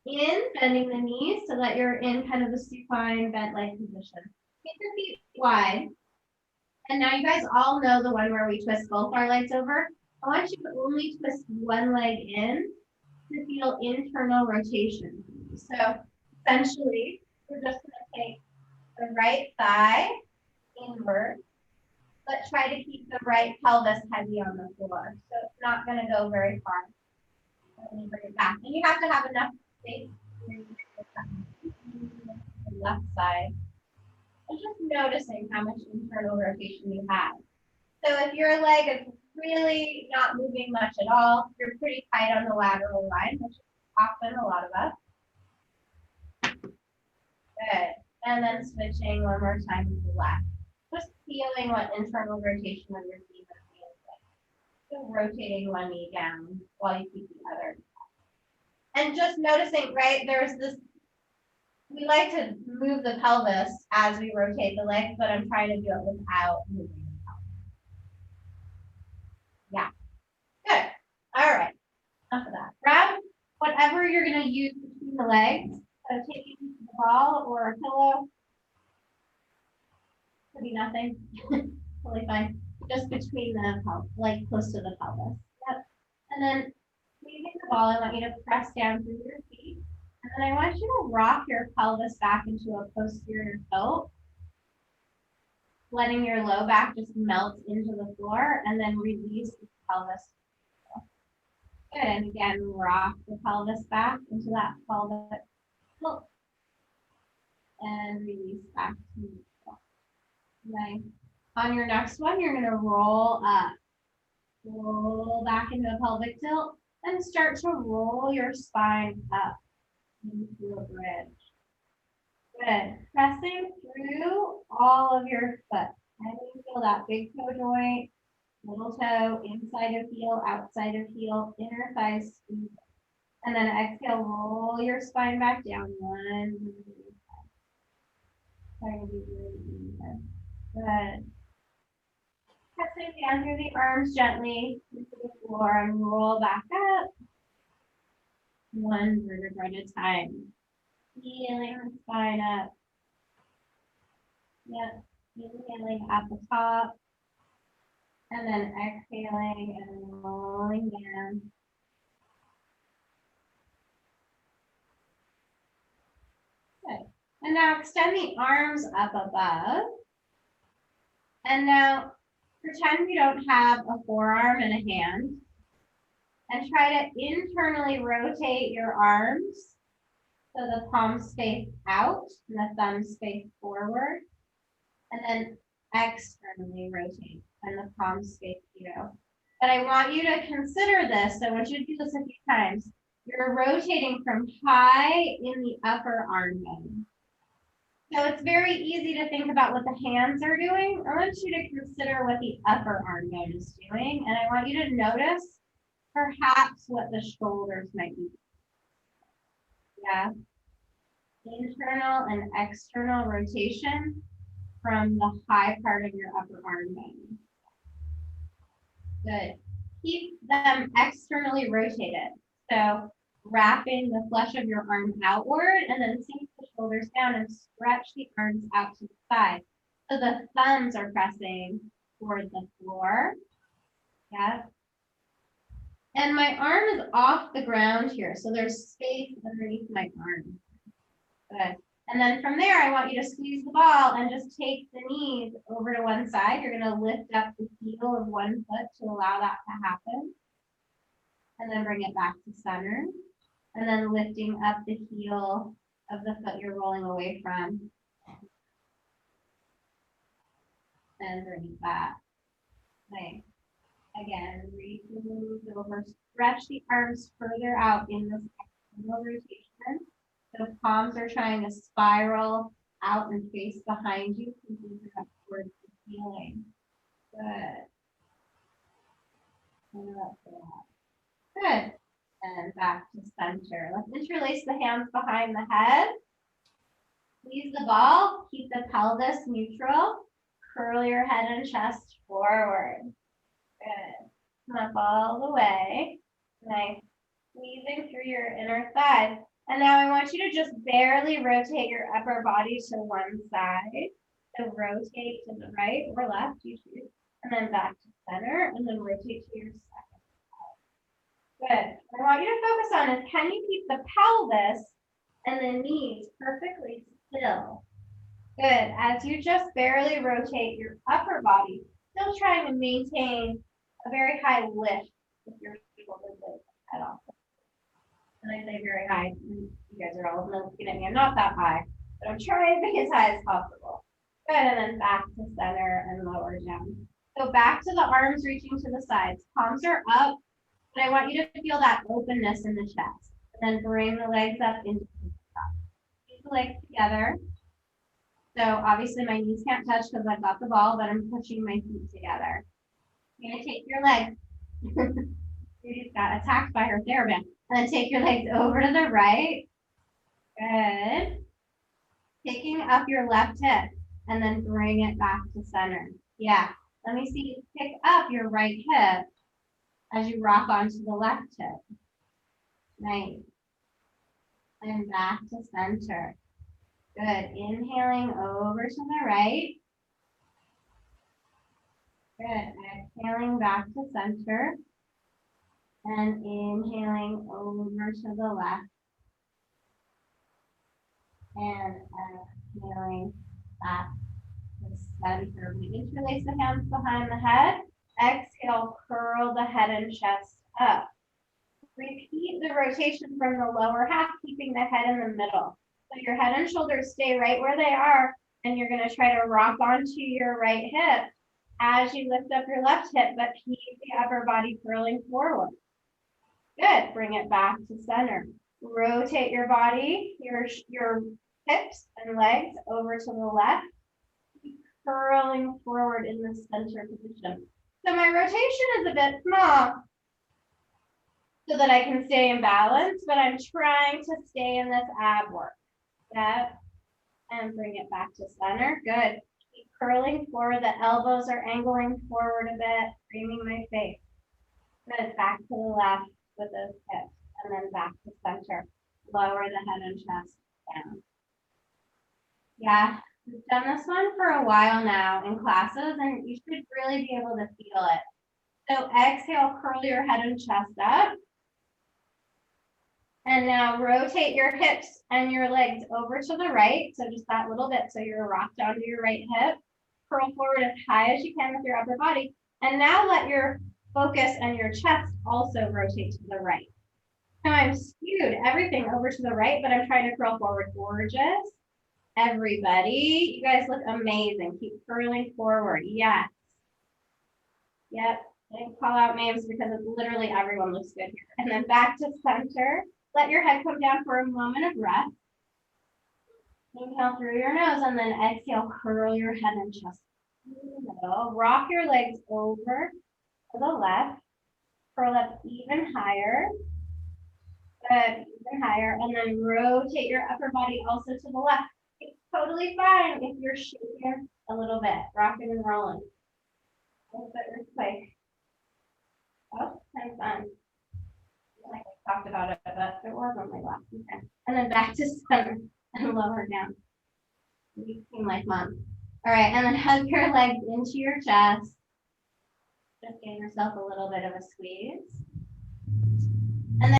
in, bending the knees so that you're in kind of a supine bent leg position. Keep your feet wide. And now you guys all know the one where we twist both our legs over. I want you to only twist one leg in to feel internal rotation. So essentially, we're just going to take the right thigh inward, but try to keep the right pelvis heavy on the floor. So it's not going to go very far. Let me bring it back. And you have to have enough space to the left side. And just noticing how much internal rotation you have. So if your leg is really not moving much at all, you're pretty tight on the lateral line, which is often a lot of us. Good. And then switching one more time to the left. Just feeling what internal rotation of your feet feels like. So rotating one knee down while you keep the other. And just noticing, right, there's this, we like to move the pelvis as we rotate the legs, but I'm trying to do it without moving the pelvis. Yeah. Good. All right. Enough of that. Grab whatever you're going to use between the legs. So taking the ball or a pillow. Could be nothing. Totally fine. Just between the pelvis, like close to the pelvis. Yep. And then leaving the ball, I want you to press down through your feet. And then I want you to rock your pelvis back into a posterior tilt, letting your low back just melt into the floor and then release the pelvis. Good. And again, rock the pelvis back into that pelvic tilt and release back to neutral. Okay. On your next one, you're going to roll up. Roll back into a pelvic tilt and start to roll your spine up into a bridge. Good. Pressing through all of your foot. And you feel that big toe joint, little toe, inside of heel, outside of heel, inner thigh squeeze. And then exhale, roll your spine back down. One, try to be really even. Good. Pressing down through the arms gently into the floor and roll back up. One vertebra at a time. Feeling the spine up. Yep. Inhaling at the top. And then exhaling and rolling down. Good. And now extend the arms up above. And now pretend we don't have a forearm and a hand. And try to internally rotate your arms so the palms face out and the thumbs face forward. And then externally rotate and the palms face you. But I want you to consider this. So I want you to do this a few times. You're rotating from high in the upper arm bone. So it's very easy to think about what the hands are doing. I want you to consider what the upper arm bone is doing. And I want you to notice perhaps what the shoulders might be. Yeah. Internal and external rotation from the high part of your upper arm bone. Good. Keep them externally rotated. So wrapping the flesh of your arm outward and then sink the shoulders down and stretch the arms out to the side. So the thumbs are pressing toward the floor. Yeah. And my arm is off the ground here. So there's space underneath my arm. Good. And then from there, I want you to squeeze the ball and just take the knees over to one side. You're going to lift up the heel of one foot to allow that to happen. And then bring it back to center. And then lifting up the heel of the foot you're rolling away from. And bring it back. Nice. Again, move over, stretch the arms further out in this external rotation. The palms are trying to spiral out and face behind you, moving up towards the ceiling. Good. Good. And back to center. Let's interlace the hands behind the head. Squeeze the ball. Keep the pelvis neutral. Curl your head and chest forward. Good. Come up all the way. Nice. Squeezing through your inner thigh. And now I want you to just barely rotate your upper body to one side. So rotate to the right or left, you choose, and then back to center, and then rotate to your second side. Good. What I want you to focus on is, can you keep the pelvis and the knees perfectly still? Good. As you just barely rotate your upper body, still trying to maintain a very high lift with your shoulder blades head off. And I say very high. You guys are all looking at me. I'm not that high, but I'm trying to be as high as possible. Good. And then back to center and lower down. So back to the arms reaching to the sides. Palms are up, but I want you to feel that openness in the chest. And then bring the legs up into the top. Keep the legs together. So obviously my knees can't touch because I've got the ball, but I'm pushing my feet together. You're gonna take your legs. Gertie's got attacked by her TheraBand. And then take your legs over to the right. Good. Picking up your left hip and then bring it back to center. Yeah. Let me see you pick up your right hip as you rock onto the left hip. Nice. And back to center. Good. Inhaling over to the right. Good. Exhaling back to center. And inhaling over to the left. And exhaling back to center. We interlace the hands behind the head. Exhale, curl the head and chest up. Repeat the rotation from the lower half, keeping the head in the middle. So your head and shoulders stay right where they are, and you're going to try to rock onto your right hip as you lift up your left hip, but keep the upper body curling forward. Good. Bring it back to center. Rotate your body, your hips and legs over to the left. Keep curling forward in the center position. So my rotation is a bit small so that I can stay in balance, but I'm trying to stay in this ab work. Step and bring it back to center. Good. Keep curling forward. The elbows are angling forward a bit, framing my face. Good. Back to the left with those hips, and then back to center. Lower the head and chest down. Yeah, we've done this one for a while now in classes, and you should really be able to feel it. So exhale, curl your head and chest up. And now rotate your hips and your legs over to the right. So just that little bit. So you're rocked onto your right hip. Curl forward as high as you can with your upper body. And now let your focus and your chest also rotate to the right. Now I'm skewed everything over to the right, but I'm trying to curl forward. Gorgeous. Everybody, you guys look amazing. Keep curling forward. Yes. Yep. I didn't call out names because it's literally everyone looks good here. And then back to center. Let your head come down for a moment of rest. Inhale through your nose and then exhale, curl your head and chest in the middle. Rock your legs over to the left. Curl up even higher. Good, even higher. And then rotate your upper body also to the left. It's totally fine if you're shaking a little bit, rocking and rolling. Let's put earthquake. Oh, kind of fun. Like I talked about it, but it was on my lap. Okay. And then back to center and lower down. You seem like mom. All right, and then hug your legs into your chest. Just give yourself a little bit of a squeeze.